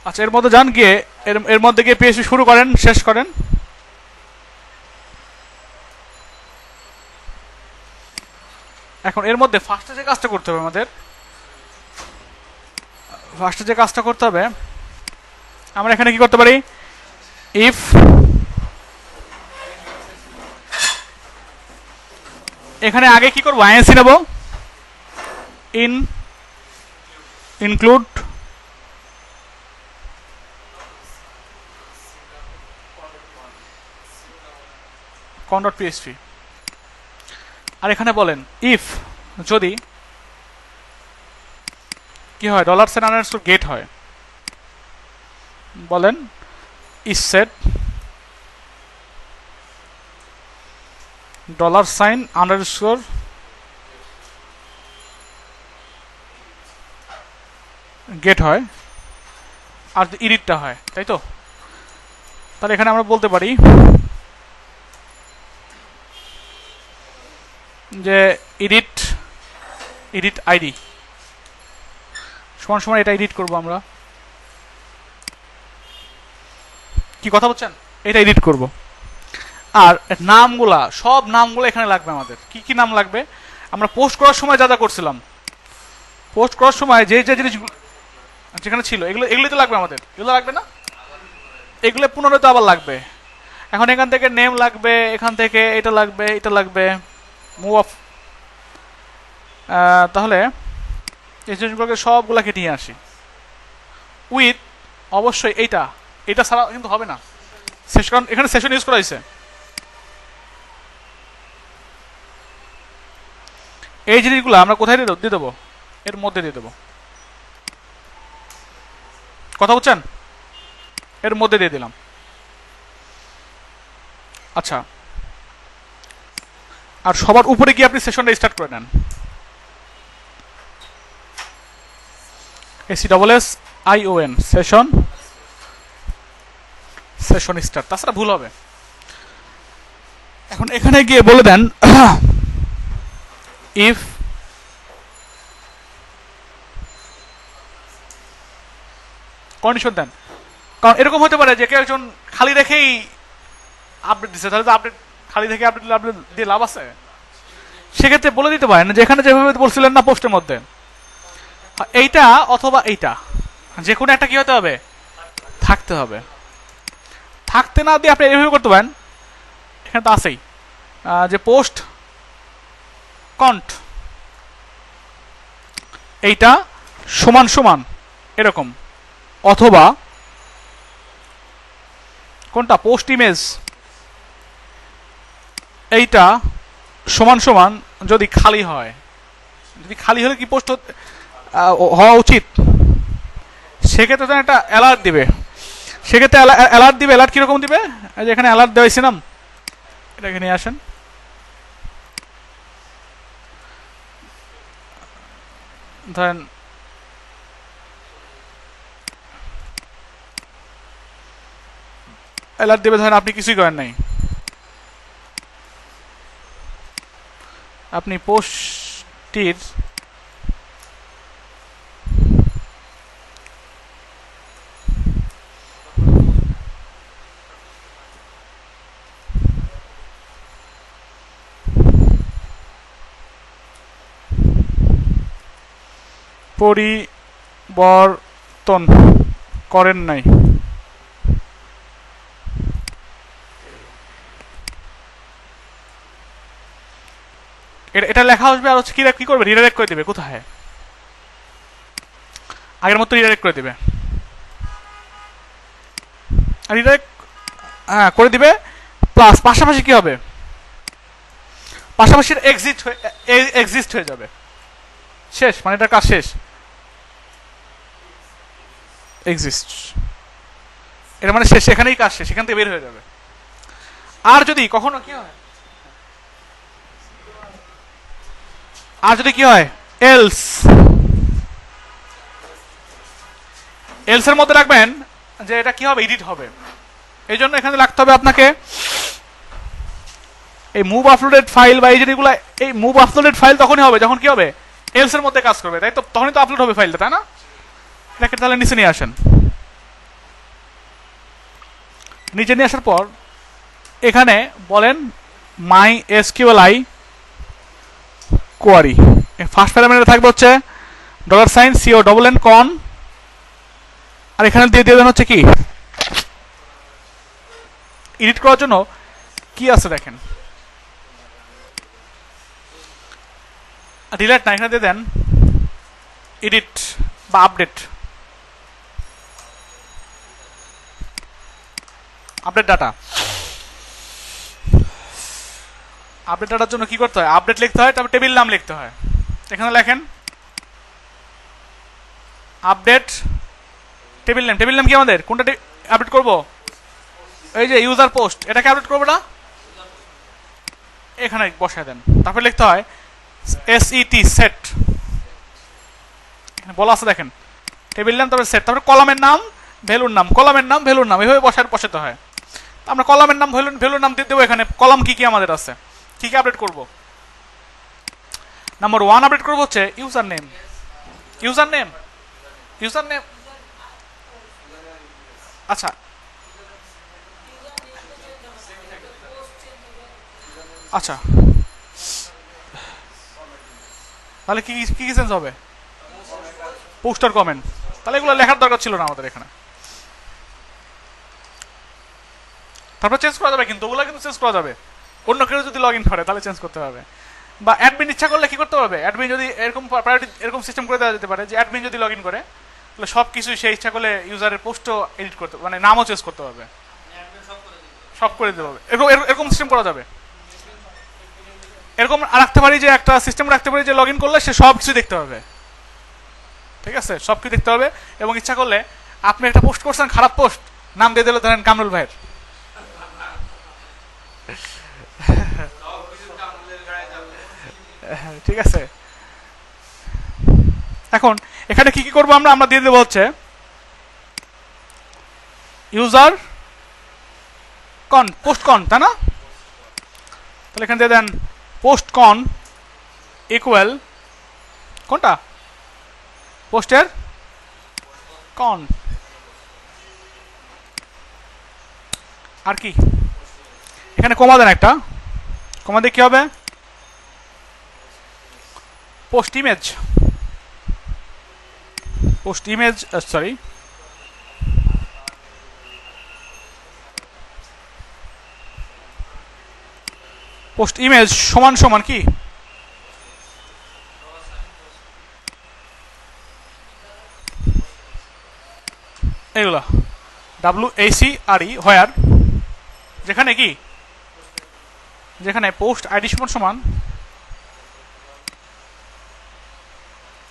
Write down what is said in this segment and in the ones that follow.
আচ্ছা, এর মধ্যে যান গিয়ে এর মধ্যে গিয়ে পিএইচপি শুরু করেন, শেষ করেন। এখন এর মধ্যে ফার্স্টে যে কাজটা করতে হবে আমাদের, আমরা এখানে কি করতে পারি, ইফ এখানে আগে কি করবো, আইএনসি নেব, ইনক্লুড con.php, আর এখানে বলেন ইফ যদি কি হয়, $get হয়, বলেন is set $_ get হয়, আর এডিটটা হয়, তাই তো? তাহলে এখানে আমরা বলতে পারি যে এডিট আইডি সমান সমান এটা এডিট করব আমরা, কি কথা বলছেন, এটা এডিট করব। আর নামগুলা, সব নামগুলো এখানে লাগবে আমাদের। কি কি নাম লাগবে, আমরা পোস্ট করার সময় যা যা করছিলাম, পোস্ট করার সময় যে যে জিনিসগুলো যেখানে ছিল এগুলোই তো লাগবে আমাদের, এগুলো লাগবে না, এগুলো পুনরায় আবার লাগবে। এখন এখান থেকে নেম লাগবে, এখান থেকে এটা লাগবে মুভ অফ, তাহলে এই জিনিসগুলোকে সবগুলোকে নিয়ে আসি উইথ, অবশ্যই এইটা ছাড়া কিন্তু হবে না, কারণ এখানে সেশন ইউজ করা হয়েছে। এই জিনিসগুলো আমরা কোথায় দিয়ে দেবো, এর মধ্যে দিয়ে দেবো, কথা বলছেন, এর মধ্যে দিয়ে দিলাম। আচ্ছা, আর সবার উপরে গিয়ে আপনি সেশনটা স্টার্ট করে নেন, SESSION সেশন স্টার্ট, তাছাড়া ভুল হবে। এখন এখানে গিয়ে বলে দেন ইফ কন্ডিশন দেন, কারণ এরকম হতে পারে যে কেউ একজন খালি রেখেই আপডেট দিচ্ছে, তাহলে তো আপডেট খালি থেকে আপডেট দিয়ে লাভ আছে। সেক্ষেত্রে বলে দিতে পারেন যে এখানে যেভাবে বলছিলেন না পোস্টের মধ্যে, এইটা অথবা এইটা যে কোনো একটা কি হতে হবে, থাকতে হবে। থাকতে না দিয়ে আপনি এইভাবে করতে পারেন, এখানে তো আছেই যে পোস্ট কন্ট এইটা সমান সমান এরকম, অথবা কোনটা, পোস্ট ইমেজ এইটা সমান সমান যদি খালি হয়, যদি খালি হলে কি পোস্ট হওয়া উচিত, সেক্ষেত্রে একটা অ্যালার্ট দিবে। সেক্ষেত্রে অ্যালার্ট দিবে, অ্যালার্ট কিরকম দিবে, এখানে অ্যালার্ট দেওয়া হয়েছে নাম, এটাকে নিয়ে আসেন। ধরেন অ্যালার্ট দেবে, ধরেন আপনি কিছুই করেন নাই, আপনি পোস্টটির পরিবর্তন করেন নাই, এটা লেখা আসবে, আর হচ্ছে কি করবে, রিডাইরেক্ট করে দেবে কোথায়, আগের মতো রিডাইরেক্ট করে দেবে, রিডাইরেক্ট করে দিবে। প্লাস পাশাপাশি কি হবে, পাশাপাশি এক্সিস্ট হয়ে যাবে, শেষ, মানে এটার কাজ শেষ, এক্সিস্ট, এটা মানে শেষ, এখানেই কাজ শেষ, এখান থেকে বের হয়ে যাবে। আর যদি কখনো কি হয়, এলস এর মধ্যে রাখবেন যে এটা কি হবে, এডিট হবে। এই জন্য এখানে রাখতে হবে আপনাকে এই মুভ আপলোডেড ফাইল, বা এই জিনিসগুলো, এই মুভ আপলোডেড ফাইল তখনই হবে যখন কি হবে, এলস এর মধ্যে কাজ করবে, তাই তো, তখনই তো আপলোড হবে ফাইলটা, তাই না? এটাকে তাহলে নিচে নিয়ে আসেন, নিচে নিয়ে আসার পর এখানে বলেন মাই এসকিউএলআই কোয়ারি, ফার্স্ট প্যারামিটার থাকবে হচ্ছে $sign con, আর এখানে দিয়ে দেন হচ্ছে কি এডিট করার জন্য কি আছে দেখেন, ডিলেট না, এখানে দিয়ে দেন এডিট বা আপডেট ডাটা। আপডেট ডাটার জন্য কি করতে হয়, আপডেট লিখতে হয়, তারপর টেবিল নাম লিখতে হয়। এখানে লেখেন আপডেট টেবিল নাম কি আমাদের কোনটা আপডেট করব, এই যে ইউজার পোস্ট, এটাকে আপডেট করবো না, এখানে বসায় দেন। তারপর লিখতে হয় set, এখানে বলা আছে দেখেন টেবিল নাম, তারপরে সেট, তারপরে কলামের নাম ভ্যালুর নাম, এভাবে বসাতে হয়। আমরা কলামের নাম ভ্যালুর নাম দিয়ে দেবো। এখানে কলাম কি কি আমাদের আছে, কি কি আপডেট করব। নাম্বার 1 আপডেট করব হচ্ছে ইউজার নেম। আচ্ছা, আচ্ছা, তাহলে কি কি চেঞ্জ হবে, পোস্টার কমেন্ট, তাহলে এগুলো লেখার দরকার ছিল না আমাদের এখানে। তারপর চেঞ্জ করা যাবে, কিন্তু ওগুলো কিন্তু চেঞ্জ করা যাবে, অন্য কেউ যদি লগ ইন করে তাহলে চেঞ্জ করতে হবে। বা অ্যাডমিন ইচ্ছা করলে কি করতে পারবে, অ্যাডমিন যদি এরকম সিস্টেম করে দেওয়া যেতে পারে যে অ্যাডমিন যদি লগ ইন করে তাহলে সব কিছুই সে ইচ্ছা করলে ইউজারের পোস্টও এডিট করতে, মানে নামও চেঞ্জ করতে পারবে, সব করে দিতে পারবে। এরকম সিস্টেম করা যাবে। এরকম রাখতে পারি যে একটা সিস্টেম রাখতে পারি যে লগ ইন করলে সে সব কিছু দেখতে পাবে, ঠিক আছে, সব কিছু দেখতে হবে। এবং ইচ্ছা করলে আপনি একটা পোস্ট করছেন, খারাপ পোস্ট, নাম দিয়ে দিলে ধরেন কামরুল ভাইয়ের, ঠিক আছে। এখন এখানে কি কি করবো আমরা দিয়ে দেবো হচ্ছে ইউজার পোস্ট কন, তাই না? তাহলে এখানে দিয়ে দেন পোস্ট কন ইকুয়াল কোনটা, পোস্টের কন, আর কি এখানে কমা দেন একটা, কমা দিয়ে কি হবে, post image sorry, post image সমান কি, এগুলা WACRE হোয়ার, যেখানে পোস্ট আইডি সমান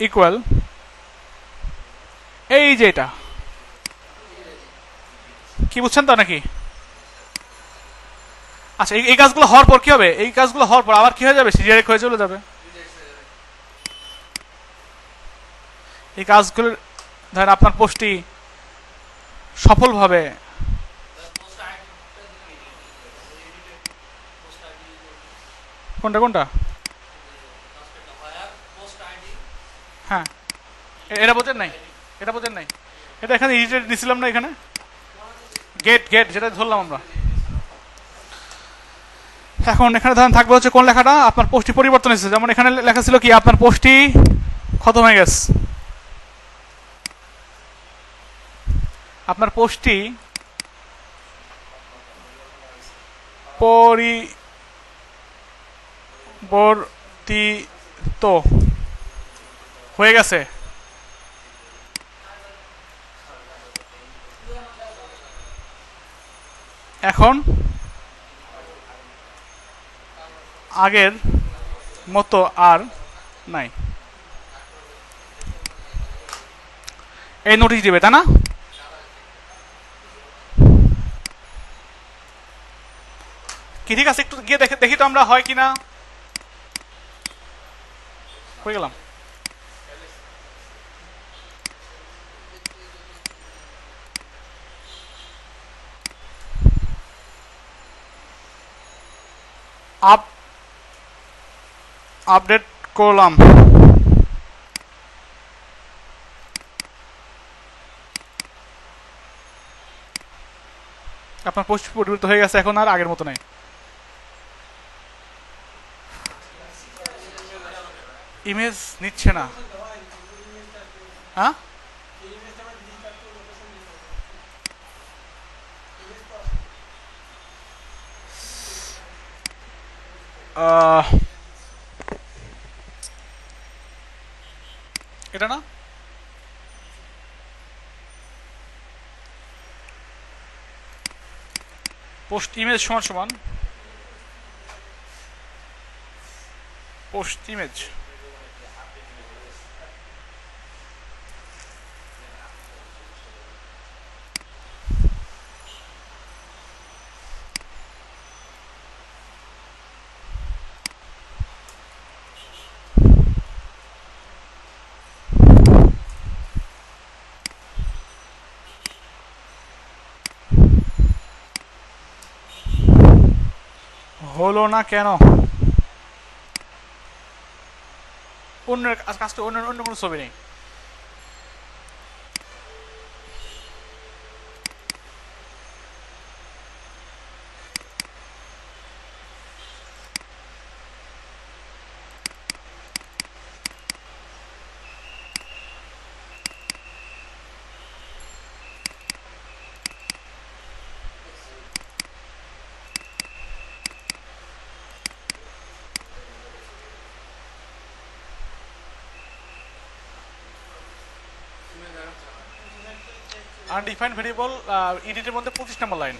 ইকুয়াল এই যে এটা, কি বুঝছেন তো নাকি? আচ্ছা, এই কাজগুলো হওয়ার পর কি হবে, এই কাজগুলো হওয়ার পর আবার কি হয়ে যাবে, ডিরেক্ট হয়ে চলে যাবে। এই কাজগুলো ধরেন আপনার পোস্টটি সফলভাবে, কোনটা হ্যাঁ, এটা বোঝেন নাই, এটা এখানে এডিটেড নিছিলাম না, এখানে গেট যেটা ধরলাম আমরা। এখন এখানে ধরেন থাকবে হচ্ছে কোন লেখাটা, আপনার পোস্টটি পরিবর্তন হয়েছে, যেমন এখানে লেখা ছিল কি আপনার পোস্টটি খতম হয়ে গেছে, আপনার পোস্টটি পরিবর্তিত হয়ে গেছে। এখন আগের মতো আর নাই, এই নোটিশ দিবে, তাই না? কি ঠিক আছে, একটু গিয়ে দেখি তো আমরা হয় কিনা, হয়ে গেলাম। আপডেট করলাম, আপনার পোস্ট পরিবর্তিত হয়ে গেছে, এখন আর আগের মতো নাই। ইমেজ নিচ্ছে না, হ্যাঁ এটা না, পোস্ট ইমেজ সমান সমান পোস্ট ইমেজ। হলো না কেন? অন্যের কাজটা অন্য কোনো ছবি নেই। আনডিফাইন্ড ভেরিয়েবল ইডিটের মধ্যে 25 নম্বর লাইন।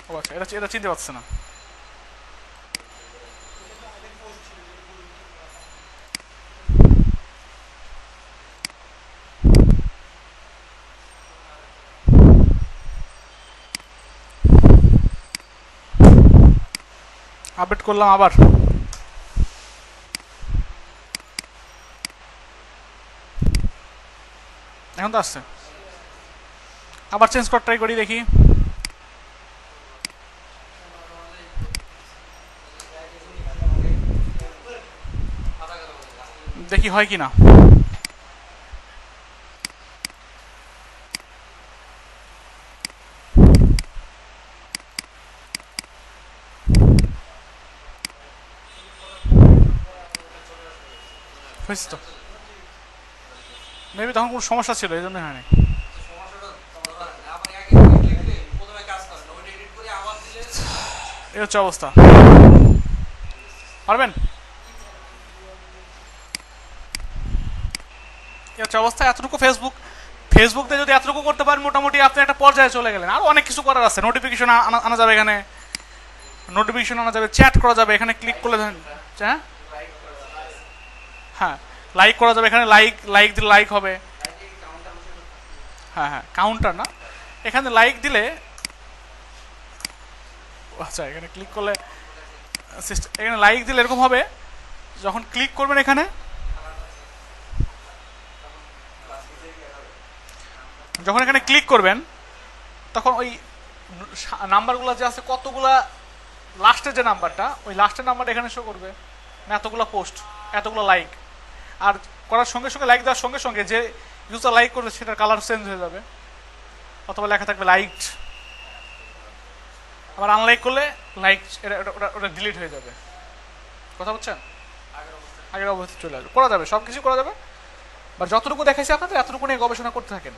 ও আচ্ছা, এটা চিনতে পারছে না। আপডেট করলাম আবার, এখন তো আসছে। আবার চেঞ্জ কর, ট্রাই করি, দেখি দেখি হয় কি না। হয়েছে তো, মেবি তখন কোনো সমস্যা ছিল, এই জন্য হয়নি। এই হচ্ছে অবস্থা, পারবেন? এই হচ্ছে অবস্থা। এতটুকু ফেসবুক দিয়ে যদি এতটুকু করতে পারেন, মোটামুটি আপনি একটা পর্যায়ে চলে গেলেন। আর অনেক কিছু করার আছে, নোটিফিকেশন আনা যাবে এখানে, নোটিফিকেশন আনা যাবে, চ্যাট করা যাবে, এখানে ক্লিক করলে হ্যাঁ হ্যাঁ লাইক করা যাবে, এখানে লাইক দিলে লাইক হবে। হ্যাঁ হ্যাঁ, কাউন্টার না, এখানে লাইক দিলে, আচ্ছা এখানে ক্লিক করলে, এখানে লাইক দিলে এরকম হবে, যখন ক্লিক করবেন এখানে, যখন এখানে ক্লিক করবেন তখন ওই নাম্বারগুলো যে আছে, কতগুলা লাস্টের যে নাম্বারটা, ওই লাস্টের নাম্বারটা এখানে শো করবে, না এতগুলো পোস্ট, এতগুলো লাইক। আর করার সঙ্গে সঙ্গে, লাইক দেওয়ার সঙ্গে সঙ্গে যে ইউজার লাইক করবে সেটার কালার চেঞ্জ হয়ে যাবে, অথবা লেখা থাকবে লাইক। আবার আনলাইক করলে লাইক ওটা ডিলিট হয়ে যাবে। কথা বলছেন? আগের অবস্থা চলে আসবে, করা যাবে, সব কিছু করা যাবে। বা যতটুকু দেখাইছি আপনাদের, এতটুকু নিয়ে গবেষণা করতে থাকেন।